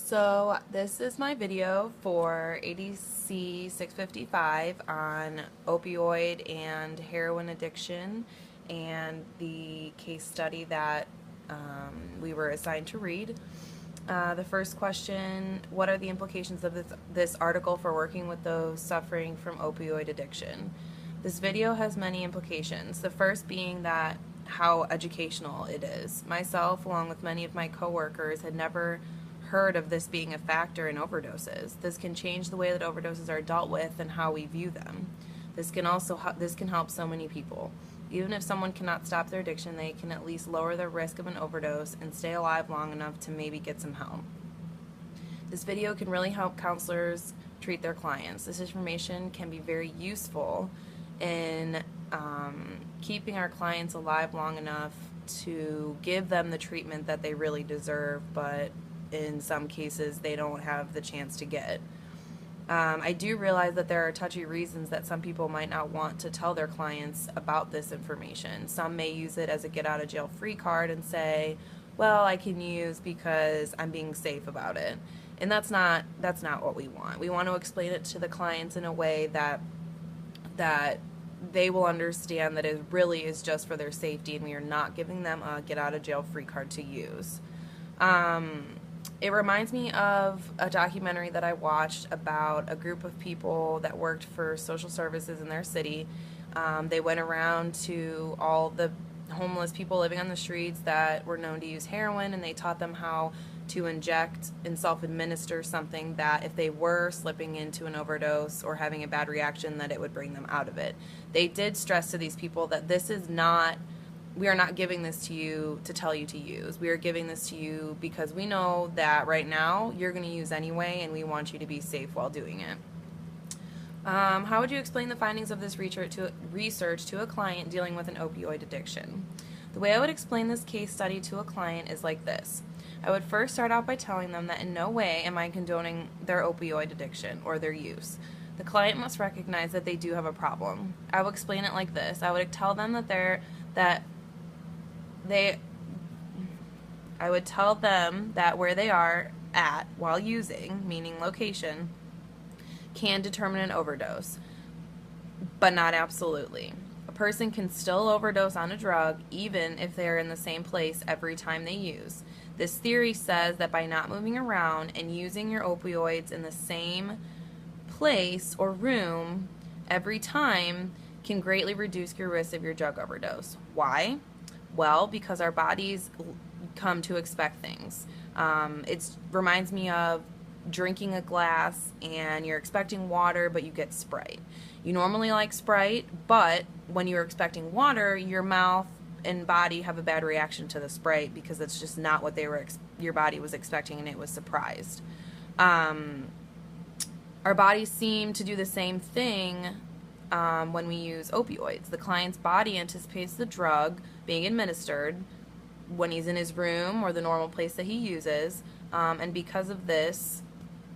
So this is my video for ADC 655 on opioid and heroin addiction and the case study that we were assigned to read. The first question, what are the implications of this article for working with those suffering from opioid addiction? This video has many implications. The first being that how educational it is. Myself, along with many of my coworkers, had never heard of this being a factor in overdoses. This can change the way that overdoses are dealt with and how we view them. This can help so many people. Even if someone cannot stop their addiction, they can at least lower the risk of an overdose and stay alive long enough to maybe get some help. This video can really help counselors treat their clients. This information can be very useful in keeping our clients alive long enough to give them the treatment that they really deserve, but in some cases they don't have the chance to get. I do realize that there are touchy reasons that some people might not want to tell their clients about this information. Some may use it as a get out of jail free card and say, well, I can use because I'm being safe about it. And that's not what we want. We want to explain it to the clients in a way that they will understand that it really is just for their safety and we are not giving them a get out of jail free card to use. It reminds me of a documentary that I watched about a group of people that worked for social services in their city. They went around to all the homeless people living on the streets that were known to use heroin, and they taught them how to inject and self-administer something that if they were slipping into an overdose or having a bad reaction, that it would bring them out of it. They did stress to these people that we are not giving this to you to tell you to use. We are giving this to you because we know that right now you're going to use anyway, and we want you to be safe while doing it. How would you explain the findings of this research to a client dealing with an opioid addiction? The way I would explain this case study to a client is like this. I would first start out by telling them that in no way am I condoning their opioid addiction or their use. The client must recognize that they do have a problem. I would explain it like this. I would tell them I would tell them that where they are at while using, meaning location, can determine an overdose, but not absolutely. A person can still overdose on a drug even if they are in the same place every time they use. This theory says that by not moving around and using your opioids in the same place or room every time can greatly reduce your risk of your drug overdose. Why? Well, because our bodies come to expect things. It reminds me of drinking a glass and you're expecting water, but you get Sprite. You normally like Sprite, but when you're expecting water, your mouth and body have a bad reaction to the Sprite because it's just not what your body was expecting, and it was surprised. Our bodies seem to do the same thing when we use opioids. The client's body anticipates the drug being administered when he's in his room or the normal place that he uses, and because of this,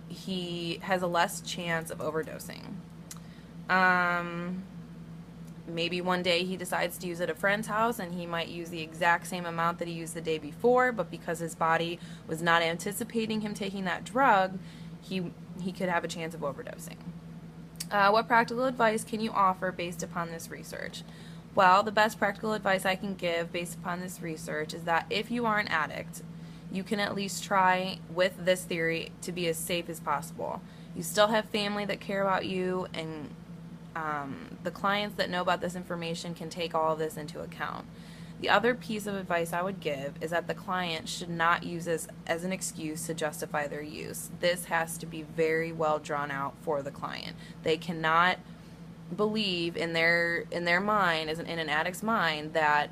he has a less chance of overdosing. Maybe one day he decides to use at a friend's house and he might use the exact same amount that he used the day before, but because his body was not anticipating him taking that drug, he could have a chance of overdosing. What practical advice can you offer based upon this research? Well, the best practical advice I can give based upon this research is that if you are an addict, you can at least try with this theory to be as safe as possible. You still have family that care about you, and the clients that know about this information can take all of this into account. The other piece of advice I would give is that the client should not use this as an excuse to justify their use. This has to be very well drawn out for the client. They cannot believe in their mind, in an addict's mind, that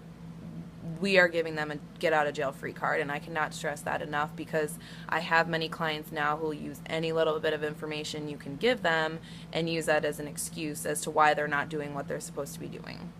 we are giving them a get out of jail free card, and I cannot stress that enough because I have many clients now who will use any little bit of information you can give them and use that as an excuse as to why they're not doing what they're supposed to be doing.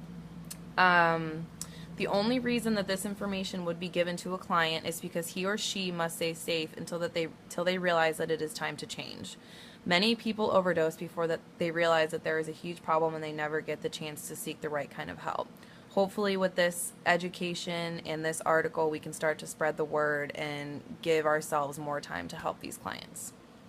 The only reason that this information would be given to a client is because he or she must stay safe until they realize that it is time to change. Many people overdose before that they realize that there is a huge problem and they never get the chance to seek the right kind of help. hopefully with this education and this article, we can start to spread the word and give ourselves more time to help these clients.